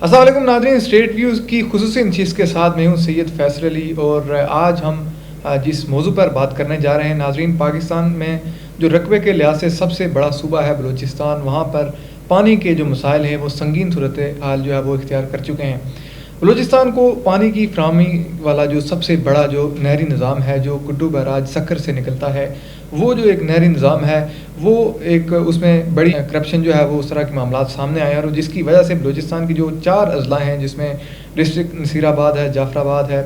السلام علیکم ناظرین، اسٹیٹ ویوز کی خصوصی نشست کے ساتھ میں ہوں سید فیصل علی، اور آج ہم جس موضوع پر بات کرنے جا رہے ہیں ناظرین، پاکستان میں جو رقبے کے لحاظ سے سب سے بڑا صوبہ ہے بلوچستان، وہاں پر پانی کے جو مسائل ہیں وہ سنگین صورت حال جو ہے وہ اختیار کر چکے ہیں۔ بلوچستان کو پانی کی فراہمی والا جو سب سے بڑا جو نہری نظام ہے جو کڈو بیراج سکر سے نکلتا ہے، وہ جو ایک نہری نظام ہے وہ ایک اس میں بڑی کرپشن جو ہے وہ اس طرح کے معاملات سامنے آئے ہیں، اور جس کی وجہ سے بلوچستان کی جو 4 اضلاع ہیں جس میں ڈسٹرکٹ نصیر آباد ہے، جعفر آباد ہے،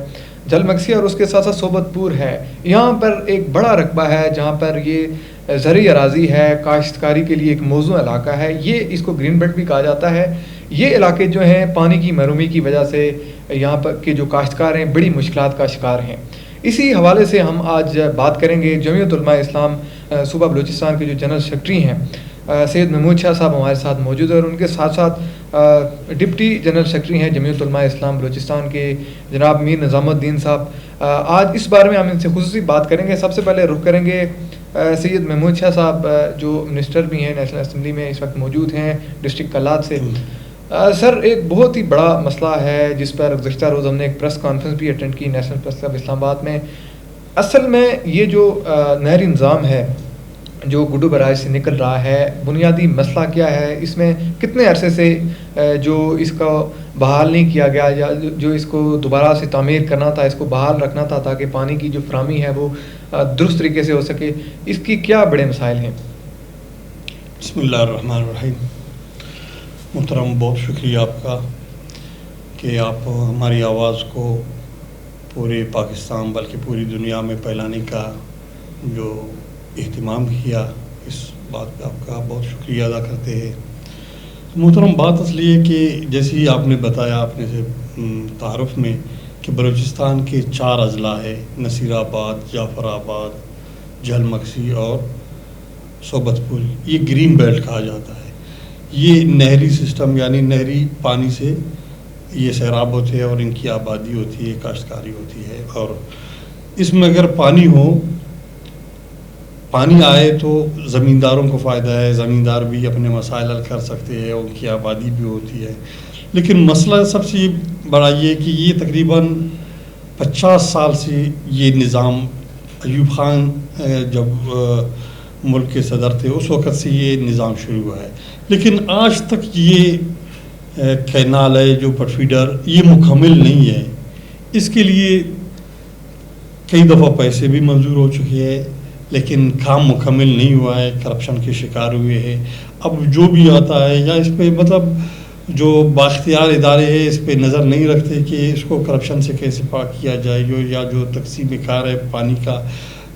جل مکسی اور اس کے ساتھ ساتھ صوبت پور ہے، یہاں پر ایک بڑا رقبہ ہے جہاں پر یہ زرعی اراضی ہے، کاشتکاری کے لیے ایک موزوں علاقہ ہے، یہ اس کو گرین بیلٹ بھی کہا جاتا ہے۔ یہ علاقے جو ہیں پانی کی محرومی کی وجہ سے یہاں پر کے جو کاشتکار ہیں بڑی مشکلات کا شکار ہیں۔ اسی حوالے سے ہم آج بات کریں گے جمعیت علماء اسلام صوبہ بلوچستان کے جو جنرل سیکرٹری ہیں سید محمود شاہ صاحب ہمارے ساتھ موجود ہیں، اور ان کے ساتھ ساتھ ڈپٹی جنرل سیکرٹری ہیں جمعیت علماء اسلام بلوچستان کے جناب میر نظام الدین صاحب۔ آج اس بارے میں ہم ان سے خصوصی بات کریں گے۔ سب سے پہلے رخ کریں گے سید محمود شاہ صاحب جو منسٹر بھی ہیں نیشنل اسمبلی میں اس وقت موجود ہیں ڈسٹرکٹ کلات سے۔ سر، ایک بہت ہی بڑا مسئلہ ہے جس پر گزشتہ روز ہم نے ایک پریس کانفرنس بھی اٹینڈ کی نیشنل پریس کلب اسلام آباد میں۔ اصل میں یہ جو نہری نظام ہے جو گڈو بیراج سے نکل رہا ہے، بنیادی مسئلہ کیا ہے؟ اس میں کتنے عرصے سے جو اس کو بحال نہیں کیا گیا، یا جو اس کو دوبارہ سے تعمیر کرنا تھا، اس کو بحال رکھنا تھا تاکہ پانی کی جو فراہمی ہے وہ درست طریقے سے ہو سکے، اس کی کیا بڑے مسائل ہیں؟ بسم اللہ الرحمن الرحیم۔ محترم، بہت شکریہ آپ کا کہ آپ ہماری آواز کو پورے پاکستان بلکہ پوری دنیا میں پھیلانے کا جو اہتمام کیا، اس بات پہ آپ کا بہت شکریہ ادا کرتے ہیں۔ محترم، بات اصل یہ کہ جیسے آپ نے بتایا اپنے سے تعارف میں کہ بلوچستان کے 4 اضلاع ہے، نصیر آباد، جعفر آباد، جل مکسی اور صوبت پور۔ یہ گرین بیلٹ کہا جاتا ہے۔ یہ نہری سسٹم یعنی نہری پانی سے یہ سیراب ہوتے ہیں اور ان کی آبادی ہوتی ہے، کاشتکاری ہوتی ہے، اور اس میں اگر پانی آئے تو زمینداروں کو فائدہ ہے، زمیندار بھی اپنے مسائل حل کر سکتے ہیں، ان کی آبادی بھی ہوتی ہے۔ لیکن مسئلہ سب سے بڑا یہ کہ یہ تقریباً 50 سال سے یہ نظام، ایوب خان جب ملک کے صدر تھے اس وقت سے یہ نظام شروع ہوا ہے، لیکن آج تک یہ کینال ہے جو پٹ فیڈر یہ مکمل نہیں ہے۔ اس کے لیے کئی دفعہ پیسے بھی منظور ہو چکے ہیں لیکن کام مکمل نہیں ہوا ہے، کرپشن کے شکار ہوئے ہیں۔ اب جو بھی آتا ہے یا اس پہ جو بااختیار ادارے ہیں اس پہ نظر نہیں رکھتے کہ اس کو کرپشن سے کیسے پاک کیا جائے، جو تقسیم کار ہے پانی کا،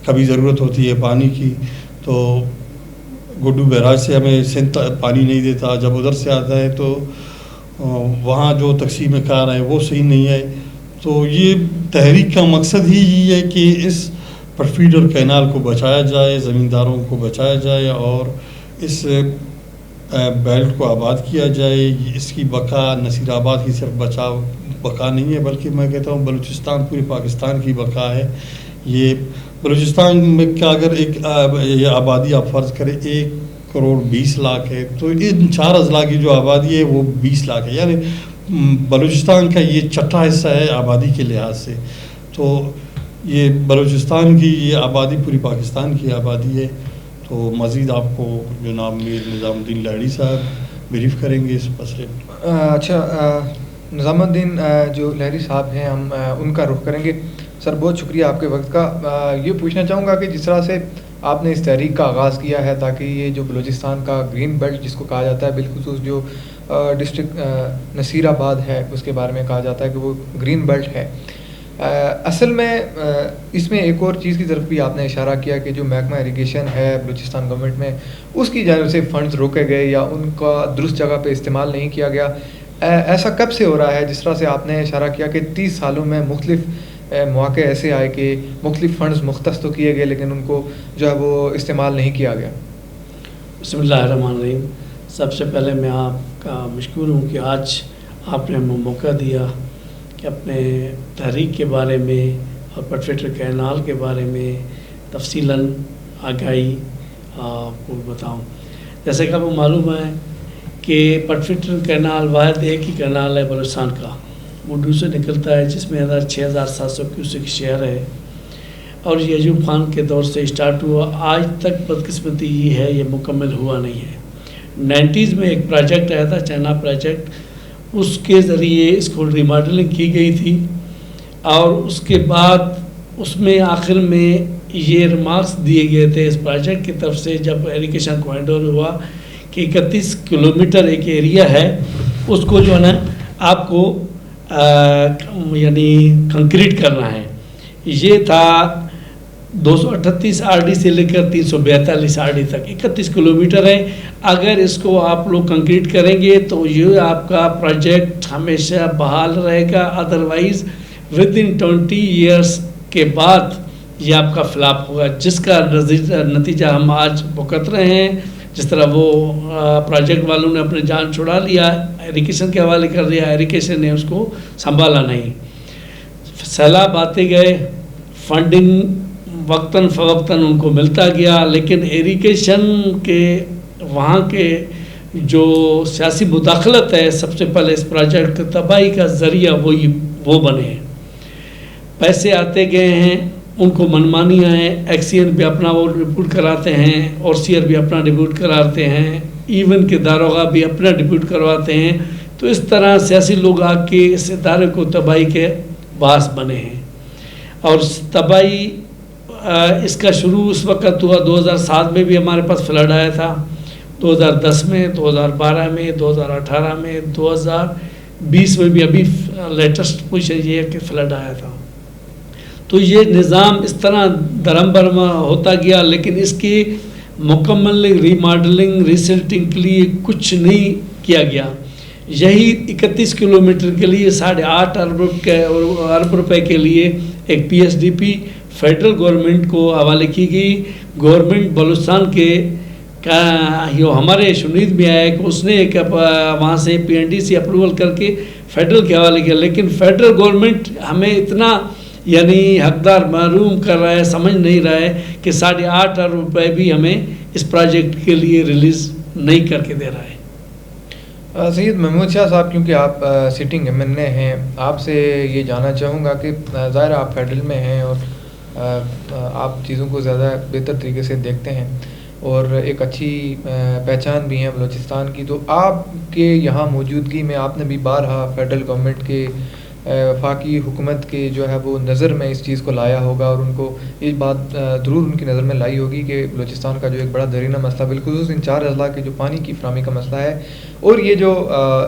کبھی ضرورت ہوتی ہے پانی کی تو گڈو بیراج سے ہمیں سندھ پانی نہیں دیتا، جب ادھر سے آتا ہے تو وہاں جو تقسیم کار ہے وہ صحیح نہیں ہے۔ تو یہ تحریک کا مقصد ہی یہ ہے کہ اس پٹ فیڈر کینال کو بچایا جائے، زمینداروں کو بچایا جائے اور اس بیلٹ کو آباد کیا جائے۔ اس کی بقا نصیر آباد کی صرف بقا نہیں ہے بلکہ میں کہتا ہوں بلوچستان پورے پاکستان کی بقا ہے۔ یہ بلوچستان میں کیا اگر ایک آبادی آپ فرض کریں 1,20,00,000 ہے تو ان 4 اضلاع کی جو آبادی ہے وہ 20 لاکھ ہے، یعنی بلوچستان کا یہ چھٹا حصہ ہے آبادی کے لحاظ سے۔ تو یہ بلوچستان کی یہ آبادی پوری پاکستان کی آبادی ہے۔ تو مزید آپ کو جناب میر نظام الدین لہڑی صاحب بریف کریں گے اس مسئلے میں۔ اچھا، نظام الدین جو لہڑی صاحب ہیں ہم ان کا رخ کریں گے۔ سر، بہت شکریہ آپ کے وقت کا۔ یہ پوچھنا چاہوں گا کہ جس طرح سے آپ نے اس تحریک کا آغاز کیا ہے تاکہ یہ جو بلوچستان کا گرین بیلٹ جس کو کہا جاتا ہے، بالخصوص جو ڈسٹرکٹ نصیر آباد ہے اس کے بارے میں کہا جاتا ہے کہ وہ گرین بیلٹ ہے، اصل میں اس میں ایک اور چیز کی طرف بھی آپ نے اشارہ کیا کہ جو محکمہ اریگیشن ہے بلوچستان گورنمنٹ میں اس کی جانب سے فنڈز روکے گئے یا ان کا درست جگہ پہ استعمال نہیں کیا گیا۔ ایسا کب سے ہو رہا ہے؟ جس طرح سے آپ نے اشارہ کیا کہ 30 سالوں میں مختلف مواقع ایسے آئے کہ مختلف فنڈز مختص تو کیے گئے لیکن ان کو جو ہے وہ استعمال نہیں کیا گیا۔ بسم اللہ الرحمن الرحیم۔ سب سے پہلے میں آپ کا مشکور ہوں کہ آج آپ نے ہمیں موقع دیا کہ اپنے تحریک کے بارے میں اور پٹ فیڈر کینال کے بارے میں تفصیلاً آگاہی آپ کو بتاؤں۔ جیسے کہ آپ کو معلوم ہے کہ کہ پٹفٹر کینال واحد ایک ہی کینال ہے بلوچستان کا، وہ ڈو سے نکلتا ہے، جس میں 6,700 کیوسک شیئر ہے، اور یہ ایوب خان کے دور سے اسٹارٹ ہوا، آج تک بدقسمتی یہ ہے یہ مکمل ہوا نہیں ہے۔ 90s میں ایک پروجیکٹ آیا تھا، چائنا پروجیکٹ، اس کے ذریعے اس کو ریماڈلنگ کی گئی تھی، اور اس کے بعد اس میں آخر میں یہ ریمارکس دیے گئے تھے اس پروجیکٹ کی طرف سے، جب ایریگیشن کو ہینڈ اوور ہوا، کہ 31 کلومیٹر ایک ایریا ہے، اس کو جو ہے نا آپ کو یعنی کنکریٹ کرنا ہے۔ یہ تھا 238 آر ڈی سے لے کر 342 آر ڈی تک 31 کلومیٹر ہے۔ اگر اس کو آپ لوگ کنکریٹ کریں گے تو یہ آپ کا پروجیکٹ ہمیشہ بحال رہے گا، ادروائز ود ان 20 ایئرس کے بعد یہ آپ کا فلاپ ہوگا، جس کا نتیجہ ہم آج بھگت رہے ہیں۔ جس طرح وہ پروجیکٹ والوں نے اپنے جان چھڑا لیا، ایریگیشن کے حوالے کر دیا، ایریگیشن نے اس کو سنبھالا نہیں، سیلاب آتے گئے، فنڈنگ وقتاً فوقتاً ان کو ملتا گیا، لیکن ایریگیشن کے وہاں کے جو سیاسی مداخلت ہے، سب سے پہلے اس پروجیکٹ تباہی کا ذریعہ وہ بنے ہیں۔ پیسے آتے گئے ہیں، ان کو منمانیاں ہیں، ایکسین بھی اپنا وہ رپورٹ کراتے ہیں، اور سیئر بھی اپنا رپورٹ کراتے ہیں، ایون کے داروغہ بھی اپنا رپورٹ کرواتے ہیں۔ تو اس طرح سیاسی لوگ آ کے اس ادارے کو تباہی کے باعث بنے ہیں، اور تباہی اس کا شروع اس وقت ہوا 2007 میں بھی ہمارے پاس فلڈ آیا تھا، 2010 میں، 2012 میں، 2018 میں، 2020 میں بھی ابھی لیٹسٹ پوزیشن یہ ہے کہ فلڈ آیا تھا۔ تو یہ نظام اس طرح درم برم ہوتا گیا، لیکن اس کی مکمل ریماڈلنگ ریسیلٹنگ کے لیے کچھ نہیں کیا گیا۔ یہی 31 کلومیٹر کے لیے 8.5 ارب روپے کے لیے ایک P S D P federal government کو حوالے کی گئی۔ گورنمنٹ بلوچستان کے جو ہمارے شنید میں آیا کہ اس نے ایک وہاں سے پی این ڈی سی اپروول کر کے فیڈرل کے حوالے کیا، لیکن فیڈرل گورنمنٹ ہمیں اتنا یعنی حقدار محروم کر رہا ہے، سمجھ نہیں رہا ہے کہ 8.5 ارب روپے بھی ہمیں اس پروجیکٹ کے لیے ریلیز نہیں کر کے دے رہا ہے۔ سید محمود شاہ صاحب، کیونکہ آپ سٹنگ ایم این اے ہیں، آپ سے یہ جاننا چاہوں گا کہ ظاہر آپ فیڈرل میں ہیں اور آپ چیزوں کو زیادہ بہتر طریقے سے دیکھتے ہیں، اور ایک اچھی پہچان بھی ہے بلوچستان کی، تو آپ کے یہاں موجودگی میں آپ نے بھی بارہا فیڈرل گورنمنٹ کے وفاقی حکومت کے جو ہے وہ نظر میں اس چیز کو لایا ہوگا، اور ان کو یہ بات ضرور ان کی نظر میں لائی ہوگی کہ بلوچستان کا جو ایک بڑا درینہ مسئلہ، بالخصوص ان 4 اضلاع کے جو پانی کی فراہمی کا مسئلہ ہے، اور یہ جو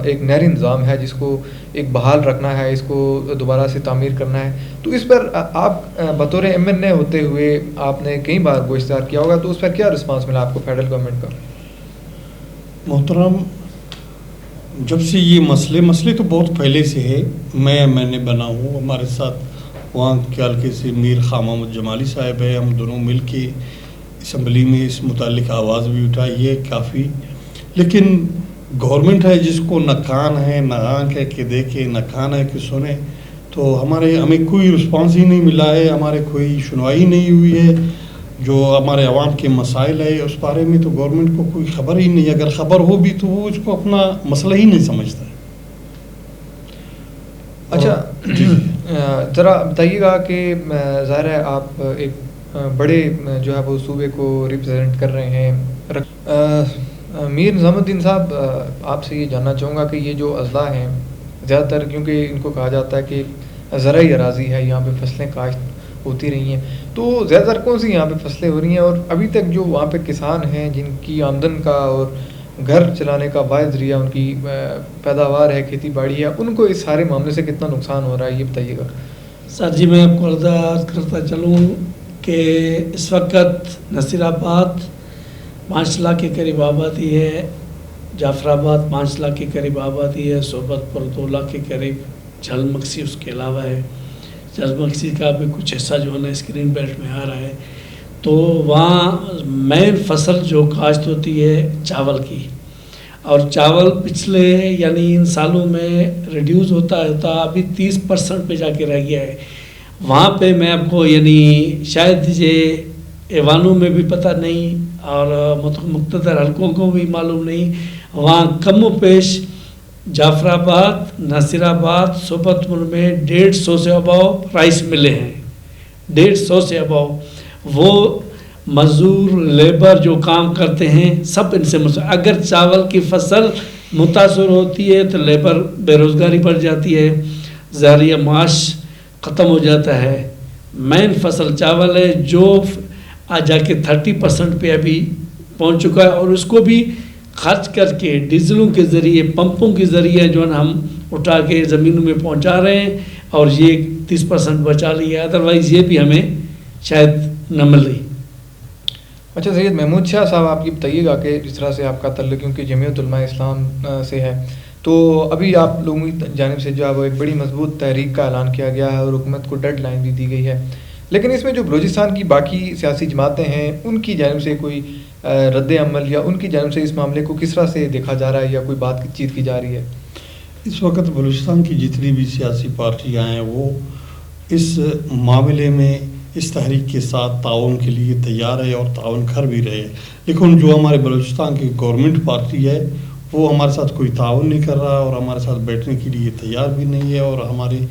ایک نہری نظام ہے جس کو ایک بحال رکھنا ہے، اس کو دوبارہ سے تعمیر کرنا ہے، تو اس پر آپ بطور ایم این اے ہوتے ہوئے آپ نے کئی بار گوشتار کیا ہوگا، تو اس پر کیا رسپانس ملا آپ کو فیڈرل گورنمنٹ کا؟ محترم، جب سے یہ مسئلے تو بہت پہلے سے ہے، میں نے بنا ہوں، ہمارے ساتھ وہاں کے حلقے سے میر خان محمد جمالی صاحب ہے، ہم دونوں مل کے اسمبلی میں اس متعلق آواز بھی اٹھائی ہے کافی، لیکن گورنمنٹ ہے جس کو نہ کان ہے نہ آنکھ ہے کہ دیکھے، نہ کان ہے کہ سنے، تو ہمیں کوئی رسپانس ہی نہیں ملا ہے، ہمارے کوئی سنوائی نہیں ہوئی ہے، جو ہمارے عوام کے مسائل ہے اس بارے میں تو گورنمنٹ کو کوئی خبر ہی نہیں، اگر خبر ہو بھی تو وہ اس کو اپنا مسئلہ ہی نہیں سمجھتا ہے۔ اچھا، ذرا بتائیے گا کہ ظاہر ہے آپ ایک بڑے جو ہے وہ صوبے کو ریپرزینٹ کر رہے ہیں، میر نظام الدین صاحب، آپ سے یہ جاننا چاہوں گا کہ یہ جو اضلاع ہیں زیادہ تر، کیونکہ ان کو کہا جاتا ہے کہ زرعی اراضی ہے، یہاں پہ فصلیں کاشت ہوتی رہی ہیں، تو زیادہ تر کون سی یہاں پہ فصلیں ہو رہی ہیں، اور ابھی تک جو وہاں پہ کسان ہیں جن کی آمدن کا اور گھر چلانے کا واحد ذریعہ ان کی پیداوار ہے، کھیتی باڑی ہے، ان کو اس سارے معاملے سے کتنا نقصان ہو رہا ہے، یہ بتائیے گا۔ سر جی، میں آپ کو عرض کرتا چلوں کہ اس وقت نصیر آباد 5 لاکھ کے قریب آبادی ہے، جعفر آباد 5 لاکھ کے قریب آبادی ہے، صحبت پر 2 لاکھ کے قریب، جھل مکسی اس کے علاوہ ہے، جھل مکسی کا بھی کچھ حصہ جو ہے نا اسکرین بیلٹ میں آ رہا ہے، تو وہاں مین فصل جو کاشت ہوتی ہے چاول کی، اور چاول پچھلے یعنی ان سالوں میں ریڈیوز ہوتا ابھی 30% پہ جا کے رہ گیا ہے۔ وہاں پہ میں آپ کو یعنی شاید یہ ایوانوں میں بھی پتہ نہیں اور مقتدر حلقوں کو بھی معلوم نہیں، وہاں کم و بیش جعفر آباد، ناصر آباد، صوبت مل میں 150 سے اباؤ رائس ملے ہیں، 150 سے اباؤ. وہ مزدور لیبر جو کام کرتے ہیں سب ان سے اگر چاول کی فصل متاثر ہوتی ہے تو لیبر بے روزگاری بڑھ جاتی ہے، ذریعہ معاش ختم ہو جاتا ہے. مین فصل چاول ہے جو جا کے 30% پہ ابھی پہنچ چکا ہے، اور اس کو بھی خرچ کر کے ڈیزلوں کے ذریعے، پمپوں کے ذریعے جو ہے نا ہم اٹھا کے زمینوں میں پہنچا رہے ہیں، اور یہ 30% بچا لیا، ادروائز یہ بھی ہمیں شاید نہ مل رہی. اچھا سید محمود شاہ صاحب، آپ یہ بتائیے گا کہ جس طرح سے آپ کا تعلق کیونکہ جمعیت علماء اسلام سے ہے، تو ابھی آپ لوگوں کی جانب سے جو ہے وہ ایک بڑی مضبوط تحریک کا اعلان کیا گیا ہے اور حکومت کو ڈیڈ لائن بھی دی گئی ہے، لیکن اس میں جو بلوچستان کی باقی سیاسی جماعتیں ہیں ان کی جانب سے کوئی رد عمل یا ان کی جانب سے اس معاملے کو کس طرح سے دیکھا جا رہا ہے یا کوئی بات چیت کی جا رہی ہے؟ اس وقت بلوچستان کی جتنی بھی سیاسی پارٹیاں ہیں وہ اس معاملے میں اس تحریک کے ساتھ تعاون کے لیے تیار ہے اور تعاون کر بھی رہے ہیں، لیکن جو ہمارے بلوچستان کی گورنمنٹ پارٹی ہے وہ ہمارے ساتھ کوئی تعاون نہیں کر رہا اور ہمارے ساتھ بیٹھنے کے لیے تیار بھی نہیں ہے اور ہماری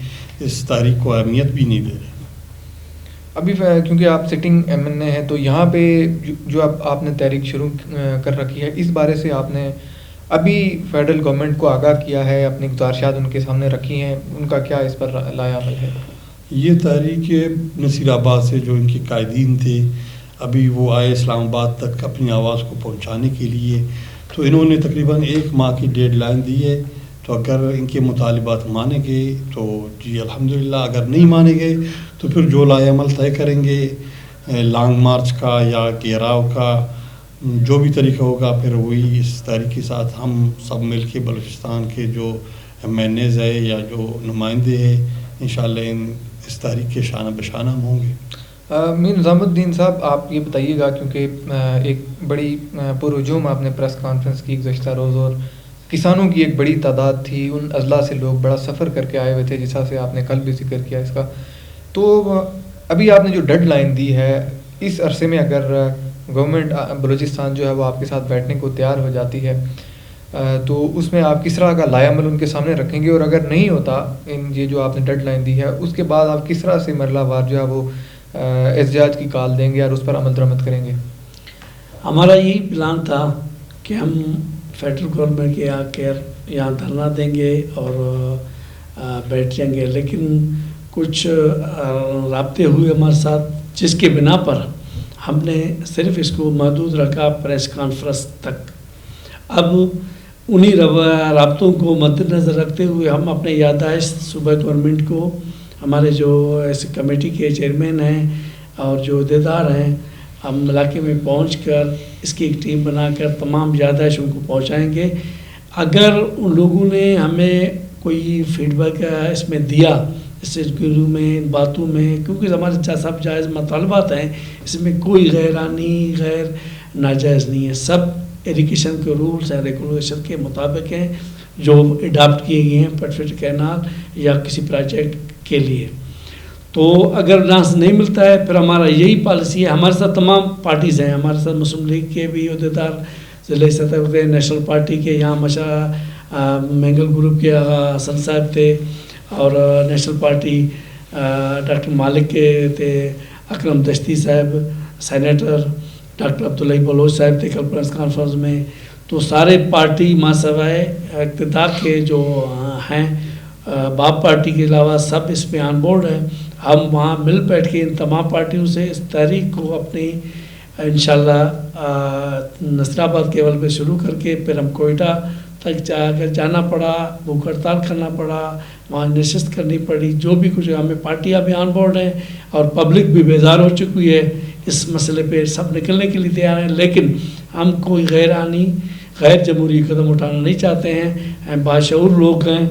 اس تحریک کو اہمیت بھی نہیں دے رہے. ابھی کیونکہ آپ سٹنگ ایم این اے ہیں تو یہاں پہ جو آپ نے تحریک شروع کر رکھی ہے، اس بارے سے آپ نے ابھی فیڈرل گورنمنٹ کو آگاہ کیا ہے، اپنی گزارشات ان کے سامنے رکھی ہیں، ان کا کیا اس پر لائے عمل ہے؟ یہ تحریک نصیر آباد سے جو ان کے قائدین تھے ابھی وہ آئے اسلام آباد تک اپنی آواز کو پہنچانے کے لیے، تو انہوں نے تقریباً 1 ماہ کی ڈیڈ لائن دی ہے. تو اگر ان کے مطالبات مانے گئے تو جی الحمدللہ، اگر نہیں مانے گئے تو پھر جو لائے عمل طے کریں گے لانگ مارچ کا یا گھیراؤ کا، جو بھی طریقہ ہوگا پھر وہی اس تحریک کے ساتھ ہم سب مل کے بلوچستان کے جو ایم این ایز ہے یا جو نمائندے ہیں انشاءاللہ اس تحریک کے شانہ بشانہ ہم ہوں گے. میر نظام الدین صاحب، آپ یہ بتائیے گا کیونکہ ایک بڑی پرہجوم آپ نے پریس کانفرنس کی گزشتہ روز اور کسانوں کی ایک بڑی تعداد تھی، ان اضلاع سے لوگ بڑا سفر کر کے آئے ہوئے تھے جس طرح سے آپ نے کل بھی ذکر کیا اس کا. تو ابھی آپ نے جو ڈیڈ لائن دی ہے، اس عرصے میں اگر گورنمنٹ بلوچستان جو ہے وہ آپ کے ساتھ بیٹھنے کو تیار ہو جاتی ہے تو اس میں آپ کس طرح کا لائے عمل ان کے سامنے رکھیں گے، اور اگر نہیں ہوتا یہ جو آپ نے ڈیڈ لائن دی ہے اس کے بعد آپ کس طرح سے مرحلہ وار جو ہے وہ احتجاج کی کال دیں گے اور اس پر عمل درآمد کریں گے؟ ہمارا یہی پلان تھا کہ ہم فیڈرل گورنمنٹ کے آ کر یہاں دھرنا دیں گے اور بیٹھ جائیں گے، لیکن کچھ رابطے ہوئے ہمارے ساتھ جس کے بنا پر ہم نے صرف اس کو محدود رکھا پریس کانفرنس تک. اب انہی رابطوں کو مد نظر رکھتے ہوئے ہم اپنے یادداشت صوبہ گورنمنٹ کو، ہمارے جو اس کمیٹی کے چیئرمین ہیں اور جو عہدیدار ہیں، ہم علاقے میں پہنچ کر اس کی ایک ٹیم بنا کر تمام یادداشت ان کو پہنچائیں گے. اگر ان لوگوں نے ہمیں کوئی فیڈ بیک اس میں دیا، اس گفتگو میں، ان باتوں میں، کیونکہ ہمارے سب جائز مطالبات ہیں، اس میں کوئی غیر آئینی غیر ناجائز نہیں ہے، سب ایریگیشن کے رولز اینڈ ریگولیشن کے مطابق ہیں جو اڈاپٹ کیے گئے ہیں پٹفٹ کینال یا کسی پروجیکٹ کے لیے. تو اگر ناس نہیں ملتا ہے پھر ہمارا یہی پالیسی ہے. ہمارے ساتھ تمام پارٹیز ہیں، ہمارے ساتھ مسلم لیگ کے بھی عہدیدار ضلع سطح پہ، نیشنل پارٹی کے یہاں مینگل گروپ کے حسن صاحب تھے، اور نیشنل پارٹی ڈاکٹر مالک کے تھے، اکرم دشتی صاحب سینیٹر، ڈاکٹر عبداللہ بلوچ صاحب تھے کل پریس کانفرنس میں. تو سارے پارٹی ماں سوائے اقتدار کے جو ہیں باپ پارٹی کے علاوہ سب اس میں آن بورڈ ہیں. ہم وہاں مل بیٹھ کے ان تمام پارٹیوں سے اس تحریک کو اپنی انشاءاللہ نصیر آباد کے لیول پہ شروع کر کے پھر ہم کوئٹہ تک جانا پڑا، بھوک ہڑتال کرنا پڑا، وہاں نشست کرنی پڑی، جو بھی کچھ ہمیں پارٹیاں بھی آن بورڈ ہیں اور پبلک بھی بیدار ہو چکی ہے اس مسئلے پہ، سب نکلنے کے لیے تیار ہیں. لیکن ہم کوئی غیر آئینی غیر جمہوری قدم اٹھانا نہیں چاہتے ہیں. ہم باشعور لوگ ہیں،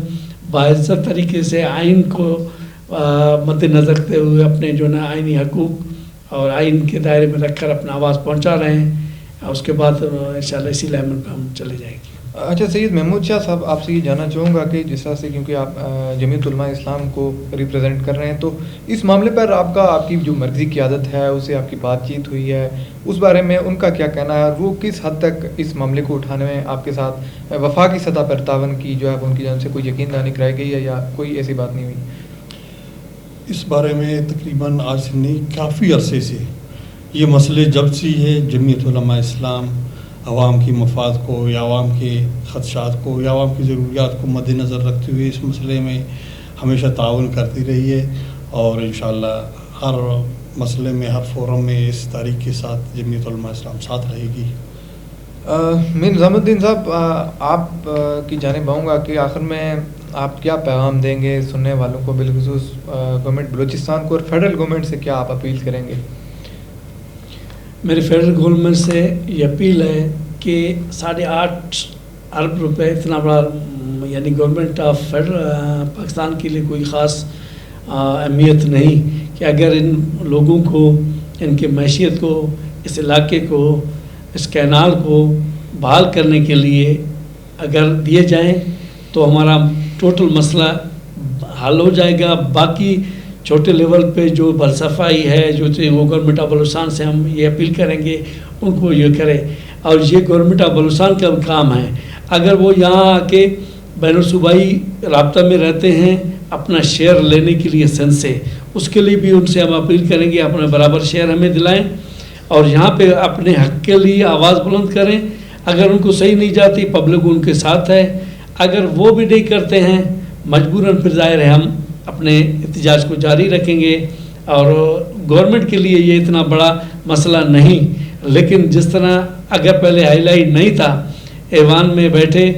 باعزت طریقے سے آئین کو مد نظر رکھتے ہوئے اپنے جو نا آئینی حقوق اور آئین کے دائرے میں رکھ کر اپنا آواز پہنچا رہے ہیں. اس کے بعد انشاءاللہ اسی لیول پہ ہم چلے جائیں گے. اچھا سید محمود شاہ صاحب، آپ سے یہ جاننا چاہوں گا کہ جس طرح سے کیونکہ آپ جمعیت علماء اسلام کو ریپرزینٹ کر رہے ہیں، تو اس معاملے پر آپ کی جو مرکزی قیادت ہے اسے آپ کی بات چیت ہوئی ہے، اس بارے میں ان کا کیا کہنا ہے، اور وہ کس حد تک اس معاملے کو اٹھانے میں آپ کے ساتھ وفاقی سطح پر تعاون کی جو ہے ان کی جانب سے کوئی یقین دہانی کرائی گئی ہے یا کوئی ایسی بات نہیں ہوئی؟ اس بارے میں تقریباً آج سے نہیں کافی عرصے سے یہ مسئلے جب سے ہے جمعیت علماء اسلام عوام کی مفاد کو یا عوام کے خدشات کو یا عوام کی ضروریات کو مد نظر رکھتے ہوئے اس مسئلے میں ہمیشہ تعاون کرتی رہی ہے، اور انشاءاللہ ہر مسئلے میں ہر فورم میں اس تاریخ کے ساتھ جمعیت علماء اسلام ساتھ رہے گی۔ میر نظام الدین صاحب، آپ کی جانب آؤں گا کہ آخر میں آپ کیا پیغام دیں گے سننے والوں کو، بالخصوص گورنمنٹ بلوچستان کو، اور فیڈرل گورنمنٹ سے کیا آپ اپیل کریں گے؟ میری فیڈرل گورنمنٹ سے یہ اپیل ہے کہ 8.5 ارب روپے اتنا بڑا یعنی گورنمنٹ آف فیڈرل پاکستان کے لیے کوئی خاص اہمیت نہیں کہ اگر ان لوگوں کو، ان کے معیشت کو، اس علاقے کو، اس کینال کو بحال کرنے کے لیے اگر دیے جائیں تو ہمارا ٹوٹل مسئلہ حل ہو جائے گا۔ باقی چھوٹے لیول پہ جو صفائی ہے جو وہ گورنمنٹ آف بلوچستان سے ہم یہ اپیل کریں گے ان کو یہ کرے، اور یہ گورنمنٹ آف بلوچستان کا کام ہے۔ اگر وہ یہاں آ کے بین الصوبائی رابطہ میں رہتے ہیں اپنا شیئر لینے کے لیے سندھ سے، اس کے لیے بھی ان سے ہم اپیل کریں گے اپنا برابر شیئر ہمیں دلائیں، اور یہاں پہ اپنے حق کے لیے آواز بلند کریں۔ اگر ان کو صحیح نہیں جاتی، پبلک ان کے ساتھ ہے، اگر وہ بھی نہیں کرتے ہیں مجبوراً پھر ظاہر ہے ہم اپنے احتجاج کو جاری رکھیں گے۔ اور گورنمنٹ کے لیے یہ اتنا بڑا مسئلہ نہیں، لیکن جس طرح اگر پہلے ہائی لائٹ نہیں تھا، ایوان میں بیٹھے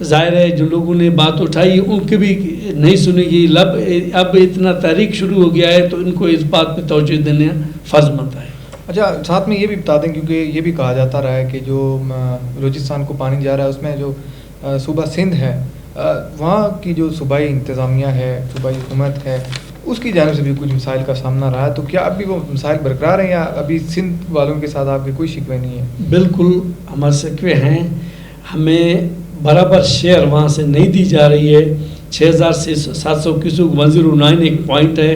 ظاہر ہے جو لوگوں نے بات اٹھائی ان کی بھی نہیں سنی گئی، اب اتنا تحریک شروع ہو گیا ہے تو ان کو اس بات پہ توجہ دینا فرض بنتا ہے۔ اچھا، ساتھ میں یہ بھی بتا دیں کیونکہ یہ بھی کہا جاتا رہا ہے کہ جو بلوچستان کو پانی جا رہا ہے اس میں جو صوبہ سندھ ہے وہاں کی جو صوبائی انتظامیہ ہے، صوبائی حکومت ہے، اس کی جانب سے بھی کچھ مسائل کا سامنا رہا ہے، تو کیا ابھی وہ مسائل برقرار ہیں یا ابھی سندھ والوں کے ساتھ آپ کے کوئی شکوے نہیں ہیں؟ بالکل ہمارے شکوے ہیں، ہمیں برابر شیئر وہاں سے نہیں دی جا رہی ہے۔ 6700 کیوسک 109 ایک پوائنٹ ہے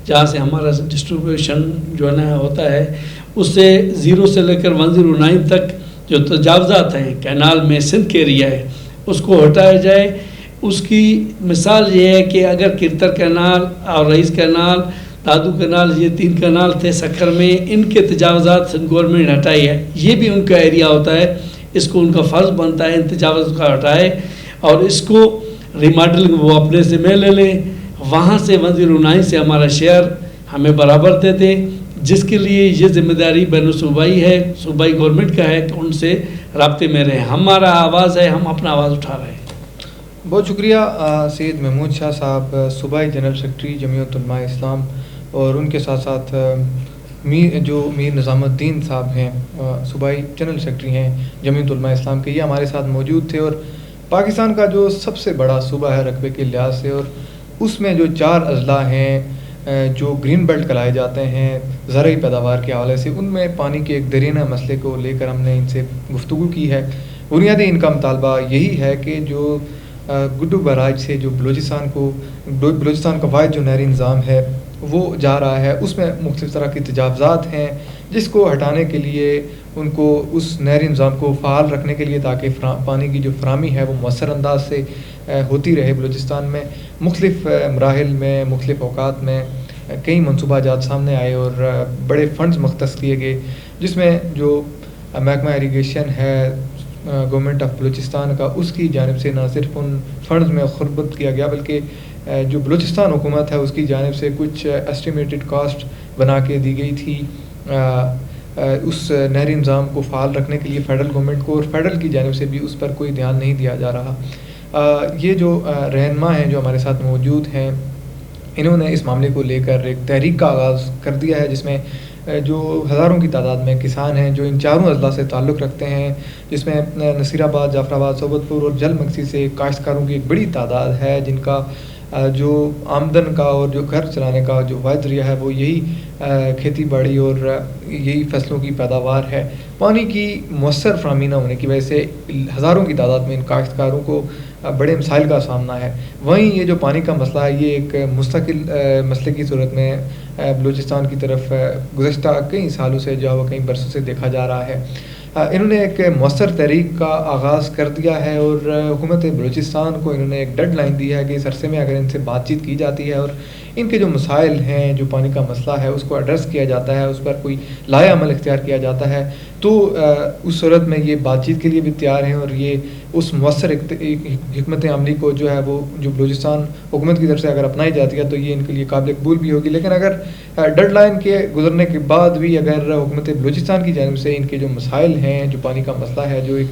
جہاں سے ہمارا ڈسٹریبیوشن جو ہے نا ہوتا ہے، اس سے 0 سے لے کر 109 تک جو تجاوزات ہیں کینال میں سندھ کے ایریا ہے اس کو ہٹایا جائے۔ اس کی مثال یہ ہے کہ اگر کرتر کینال اور رئیس کینال، دادو کینال، یہ 3 کینال تھے سکھر میں، ان کے تجاوزات سندھ گورنمنٹ نے ہٹائی ہے، یہ بھی ان کا ایریا ہوتا ہے، اس کو ان کا فرض بنتا ہے ان تجاوز کا ہٹائے، اور اس کو ریماڈلنگ وہ اپنے سے میں لے لیں، وہاں سے 109 سے ہمارا شیئر ہمیں برابر دے دیں، جس کے لیے یہ ذمہ داری بین الصوبائی ہے، صوبائی گورنمنٹ کا ہے کہ ان سے رابطے میں رہیں۔ ہمارا آواز ہے، ہم اپنا آواز اٹھا رہے ہیں۔ بہت شکریہ سید محمود شاہ صاحب، صوبائی جنرل سیکرٹری جمعیت علماء اسلام، اور ان کے ساتھ ساتھ میر نظام الدین صاحب ہیں، صوبائی جنرل سیکرٹری ہیں جمعیت علماء اسلام کے، یہ ہمارے ساتھ موجود تھے۔ اور پاکستان کا جو سب سے بڑا صوبہ ہے رقبے کے لحاظ سے، اور اس میں جو 4 اضلاع ہیں جو گرین بیلٹ کہلائے جاتے ہیں زرعی پیداوار کے حوالے سے، ان میں پانی کے ایک درینہ مسئلے کو لے کر ہم نے ان سے گفتگو کی ہے۔ بنیادی ان کا مطالبہ یہی ہے کہ جو گڈو بیراج سے جو بلوچستان کا واحد جو نہری نظام ہے وہ جا رہا ہے، اس میں مختلف طرح کی تجاوزات ہیں، جس کو ہٹانے کے لیے ان کو اس نہری نظام کو فعال رکھنے کے لیے تاکہ پانی کی جو فراہمی ہے وہ مؤثر انداز سے ہوتی رہے بلوچستان میں، مختلف مراحل میں، مختلف اوقات میں کئی منصوبہ جات سامنے آئے اور بڑے فنڈز مختص کیے گئے، جس میں جو محکمہ ایریگیشن ہے گورنمنٹ آف بلوچستان کا، اس کی جانب سے نہ صرف ان فنڈز میں خربت کیا گیا بلکہ جو بلوچستان حکومت ہے اس کی جانب سے کچھ ایسٹیمیٹڈ کاسٹ بنا کے دی گئی تھی اس نہری نظام کو فعال رکھنے کے لیے فیڈرل گورنمنٹ کو، اور فیڈرل کی جانب سے بھی اس پر کوئی دھیان نہیں دیا جا رہا۔ یہ جو رہنما ہیں جو ہمارے ساتھ موجود ہیں، انہوں نے اس معاملے کو لے کر ایک تحریک کا آغاز کر دیا ہے، جس میں جو ہزاروں کی تعداد میں کسان ہیں جو ان 4 اضلاع سے تعلق رکھتے ہیں، جس میں نصیر آباد، جعفر آباد، صوبت پور اور جل مکسی سے کاشتکاروں کی ایک بڑی تعداد ہے، جن کا جو آمدن کا اور جو گھر چلانے کا جو واحد ذریعہ ہے وہ یہی کھیتی باڑی اور یہی فصلوں کی پیداوار ہے۔ پانی کی مؤثر فراہمی نہ ہونے کی وجہ سے ہزاروں کی تعداد میں ان کاشتکاروں کو بڑے مسائل کا سامنا ہے۔ وہیں یہ جو پانی کا مسئلہ ہے یہ ایک مستقل مسئلے کی صورت میں بلوچستان کی طرف گزشتہ کئی سالوں سے جو ہے کئی برسوں سے دیکھا جا رہا ہے۔ انہوں نے ایک مؤثر تحریک کا آغاز کر دیا ہے اور حکومت بلوچستان کو انہوں نے ایک ڈیڈ لائن دی ہے کہ اس عرصے میں اگر ان سے بات چیت کی جاتی ہے اور ان کے جو مسائل ہیں، جو پانی کا مسئلہ ہے اس کو ایڈریس کیا جاتا ہے، اس پر کوئی لائحہ عمل اختیار کیا جاتا ہے، تو اس صورت میں یہ بات چیت کے لیے بھی تیار ہیں اور یہ اس مؤثر حکمت عملی کو جو ہے وہ جو بلوچستان حکومت کی طرف سے اگر اپنائی جاتی ہے تو یہ ان کے لیے قابل قبول بھی ہوگی۔ لیکن اگر ڈیڈ لائن کے گزرنے کے بعد بھی اگر حکومت بلوچستان کی جانب سے ان کے جو مسائل ہیں، جو پانی کا مسئلہ ہے، جو ایک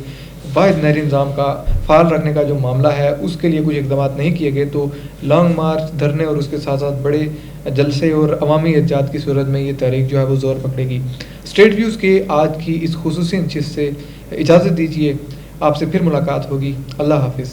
واحد نہری نظام کا فعال رکھنے کا جو معاملہ ہے اس کے لیے کچھ اقدامات نہیں کیے گئے تو لانگ مارچ، دھرنے اور اس کے ساتھ ساتھ بڑے جلسے اور عوامی احتجاج کی صورت میں یہ تحریک جو ہے وہ زور پکڑے گی۔ اسٹیٹ ویوز کے آج کی اس خصوصی نشست سے اجازت دیجیے، آپ سے پھر ملاقات ہوگی۔ اللہ حافظ۔